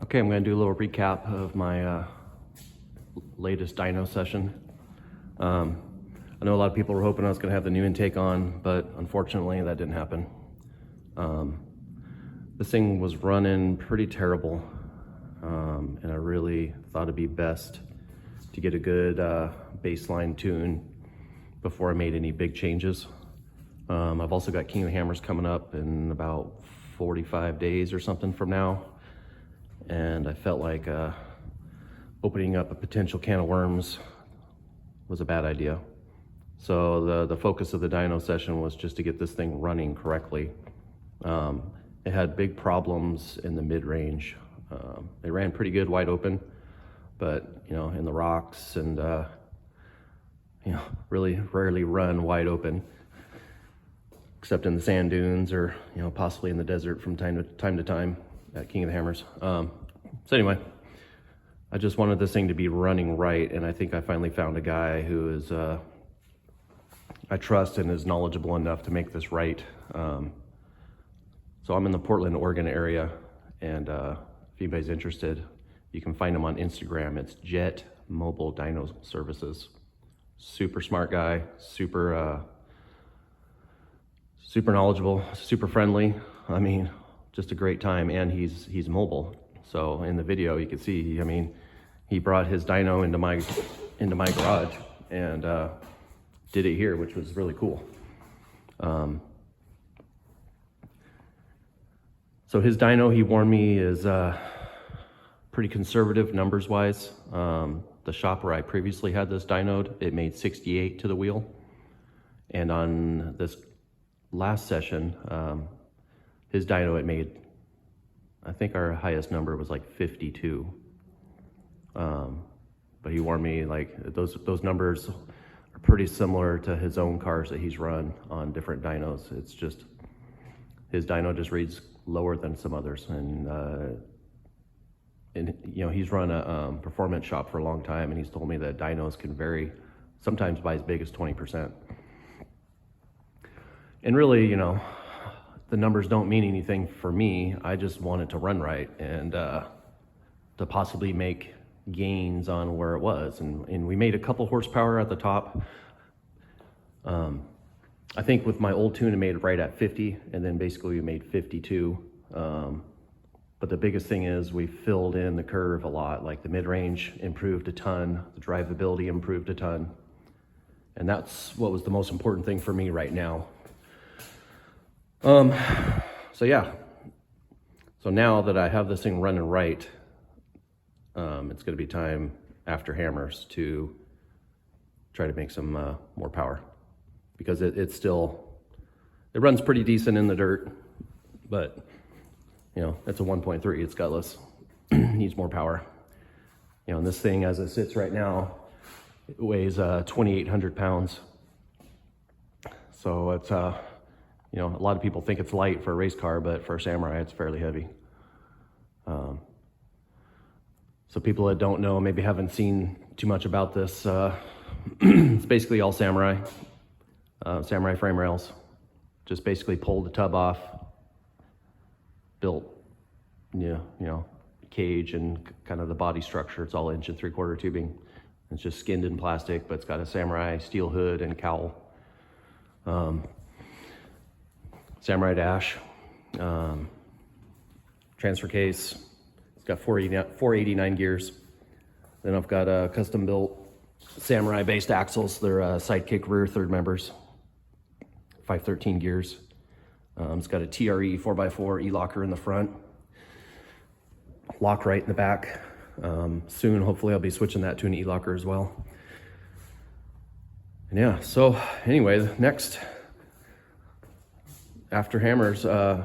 Okay, I'm going to do a little recap of my latest dyno session. I know a lot of people were hoping I was going to have the new intake on, but unfortunately that didn't happen. This thing was running pretty terrible, and I really thought it'd be best to get a good baseline tune before I made any big changes. I've also got King of the Hammers coming up in about 45 days or something from now. And I felt like opening up a potential can of worms was a bad idea. So the focus of the dyno session was just to get this thing running correctly. It had big problems in the mid-range. They ran pretty good wide open, but in the rocks and really rarely run wide open, except in the sand dunes or possibly in the desert from time to time at King of the Hammers. So anyway, I just wanted this thing to be running right, and I think I finally found a guy who is I trust and is knowledgeable enough to make this right. So I'm in the Portland, Oregon area, and if anybody's interested, you can find him on Instagram. It's Jet Mobile Dyno Services. Super smart guy, super knowledgeable, super friendly. I mean, just a great time, and he's mobile. So in the video you can see, he brought his dyno into my garage and did it here, which was really cool. So his dyno, he warned me, is pretty conservative numbers wise. The shop where I previously had this dynoed, it made 68 to the wheel, and on this last session, his dyno, it made, I think our highest number was like 52. But he warned me, like, those numbers are pretty similar to his own cars that he's run on different dynos. It's just, his dyno just reads lower than some others. And he's run a performance shop for a long time, and he's told me that dynos can vary sometimes by as big as 20%. And really, the numbers don't mean anything for me. I just want it to run right and to possibly make gains on where it was. And we made a couple horsepower at the top. I think with my old tune, it made it right at 50, and then basically we made 52. But the biggest thing is we filled in the curve a lot. Like the mid-range improved a ton, the drivability improved a ton. And that's what was the most important thing for me right now. So yeah, so now that I have this thing running right, it's gonna be time after hammers to try to make some more power, because it runs pretty decent in the dirt, but it's a 1.3, it's gutless, needs more power. And this thing as it sits right now, it weighs 2,800 pounds. So it's a lot of people think it's light for a race car, but for a Samurai, it's fairly heavy. So people that don't know, maybe haven't seen too much about this, it's basically all Samurai, Samurai frame rails. Just basically pulled the tub off, built, cage and kind of the body structure. It's all 1 3/4 tubing. It's just skinned in plastic, but it's got a Samurai steel hood and cowl. Samurai dash, transfer case. It's got 489 gears. Then I've got a custom built Samurai based axles. They're sidekick rear third members, 513 gears. It's got a TRE 4x4 e-locker in the front, lock right in the back. Soon, hopefully I'll be switching that to an e-locker as well. And yeah, so anyway, the next after hammers, I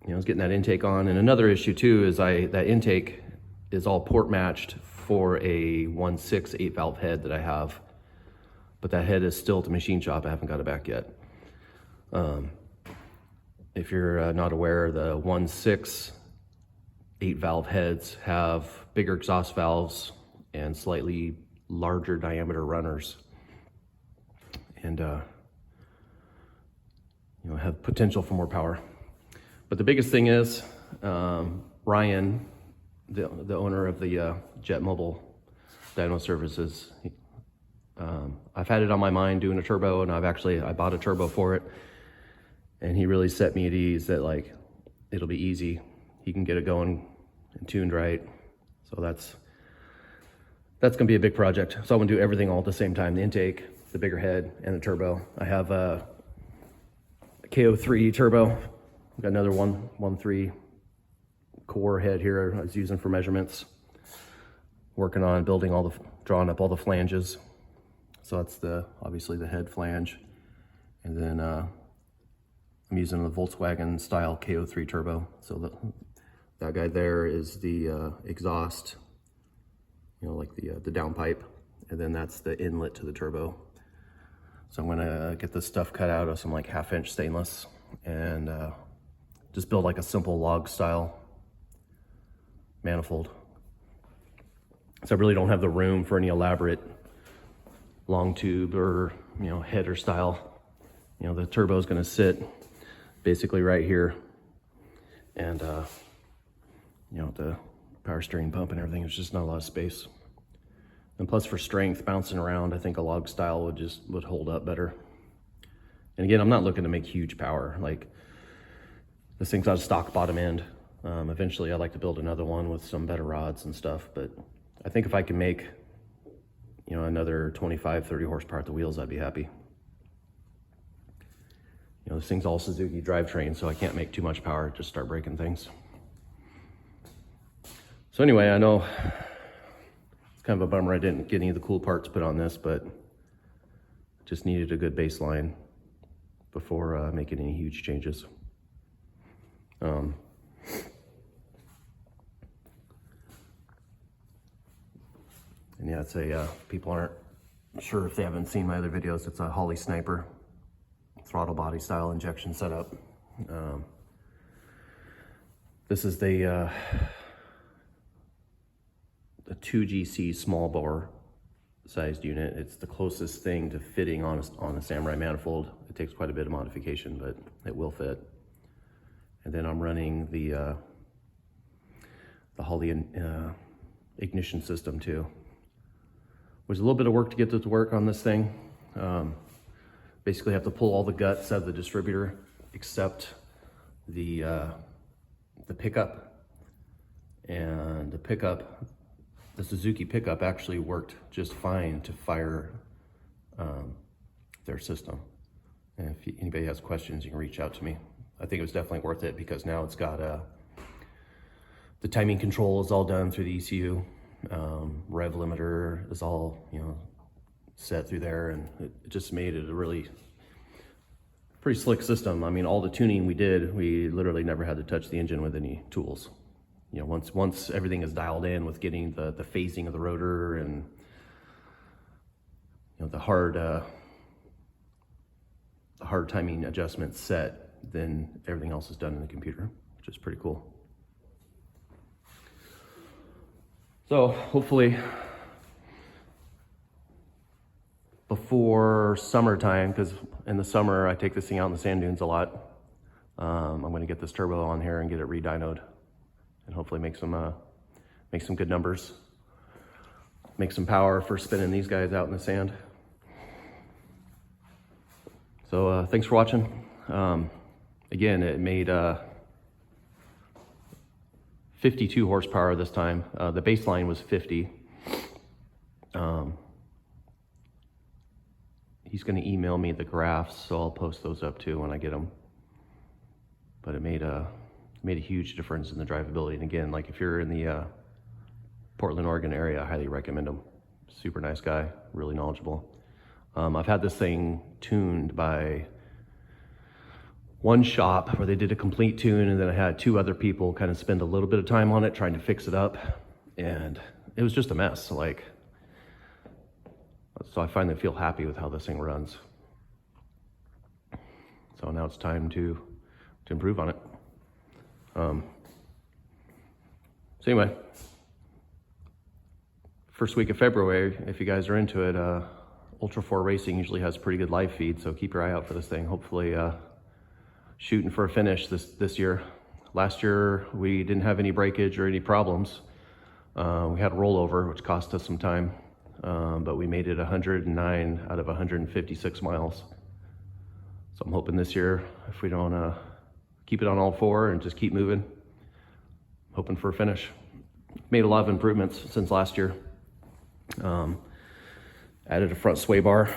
was getting that intake on. And another issue too is that intake is all port matched for a 1.6 8-valve head that I have, but that head is still at the machine shop. I haven't got it back yet. If you're not aware, the 1.6 8-valve heads have bigger exhaust valves and slightly larger diameter runners, and have potential for more power. But the biggest thing is, Ryan the owner of the Jet Mobile Dyno services. I've had it on my mind doing a turbo, and I bought a turbo for it, and he really set me at ease that like it'll be easy. He can get it going and tuned right. So that's gonna be a big project. So I'm gonna do everything all at the same time: the intake, the bigger head, and the turbo. I have a KOH I turbo. I've got another 1.3 core head here I was using for measurements. Working on drawing up all the flanges. So that's obviously the head flange. And then I'm using the Volkswagen style KOH I turbo. So that guy there is the exhaust, like the downpipe. And then that's the inlet to the turbo. So I'm gonna get this stuff cut out of some like 1/2-inch stainless and just build like a simple log style manifold. So I really don't have the room for any elaborate long tube or header style. The turbo is going to sit basically right here, and the power steering pump and everything. There's just not a lot of space. And plus, for strength, bouncing around, I think a log style would hold up better. And again, I'm not looking to make huge power. Like, this thing's got a stock bottom end. Eventually, I'd like to build another one with some better rods and stuff, but I think if I can make another 25-30 horsepower at the wheels, I'd be happy. This thing's all Suzuki drivetrain, so I can't make too much power, just start breaking things. So anyway, I know it's kind of a bummer I didn't get any of the cool parts put on this, but just needed a good baseline before making any huge changes. And yeah, it's people aren't sure if they haven't seen my other videos, it's a Holley Sniper throttle body style injection setup. This is the 2GC small bore sized unit. It's the closest thing to fitting on a Samurai manifold. It takes quite a bit of modification, but it will fit. And then I'm running the Holley ignition system too. There's a little bit of work to get this to work on this thing. Basically have to pull all the guts out of the distributor except the pickup. And the Suzuki pickup actually worked just fine to fire their system. And if anybody has questions, you can reach out to me. I think it was definitely worth it because now it's got the timing control is all done through the ECU. Rev limiter is all set through there, and it just made it a really pretty slick system. I mean, all the tuning we did, we literally never had to touch the engine with any tools. Once everything is dialed in with getting the phasing of the rotor and the hard timing adjustments set, then everything else is done in the computer, which is pretty cool. So hopefully before summertime, because in the summer I take this thing out in the sand dunes a lot, I'm going to get this turbo on here and get it re-dynoed and hopefully make some good numbers, make some power for spinning these guys out in the sand. So thanks for watching. Again, it made 52 horsepower this time. The baseline was 50. He's going to email me the graphs, so I'll post those up too when I get them. But it made a huge difference in the drivability. And again, like if you're in the Portland, Oregon area, I highly recommend him. Super nice guy, really knowledgeable. I've had this thing tuned by one shop where they did a complete tune, and then I had two other people kind of spend a little bit of time on it trying to fix it up, and it was just a mess. So I finally feel happy with how this thing runs. So now it's time to improve on it. So anyway, first week of February, if you guys are into it, Ultra 4 Racing usually has pretty good live feed, so keep your eye out for this thing. Hopefully shooting for a finish this year. Last year we didn't have any breakage or any problems. We had a rollover, which cost us some time, but we made it 109 out of 156 miles. So I'm hoping this year, if we don't keep it on all four and just keep moving, hoping for a finish. Made a lot of improvements since last year. Added a front sway bar,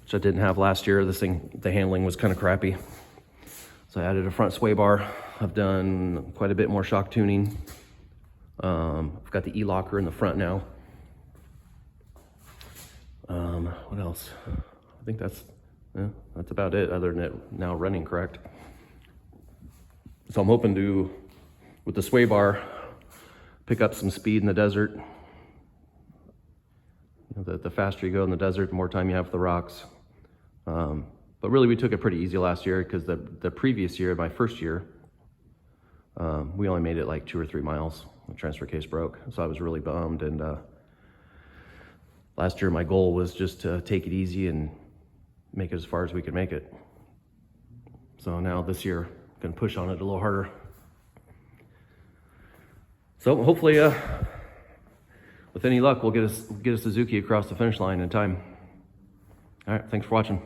which I didn't have last year. This thing, the handling was kind of crappy. So I added a front sway bar. I've done quite a bit more shock tuning. I've got the E-locker in the front now. What else? I think that's about it, other than it now running correct. So I'm hoping to, with the sway bar, pick up some speed in the desert. You know, the faster you go in the desert, the more time you have for the rocks. But really, we took it pretty easy last year because the previous year, my first year, we only made it like 2 or 3 miles. The transfer case broke, so I was really bummed. And last year, my goal was just to take it easy and make it as far as we could make it. So now this year, I'm gonna push on it a little harder. So hopefully, with any luck, we'll get a Suzuki across the finish line in time. All right, thanks for watching.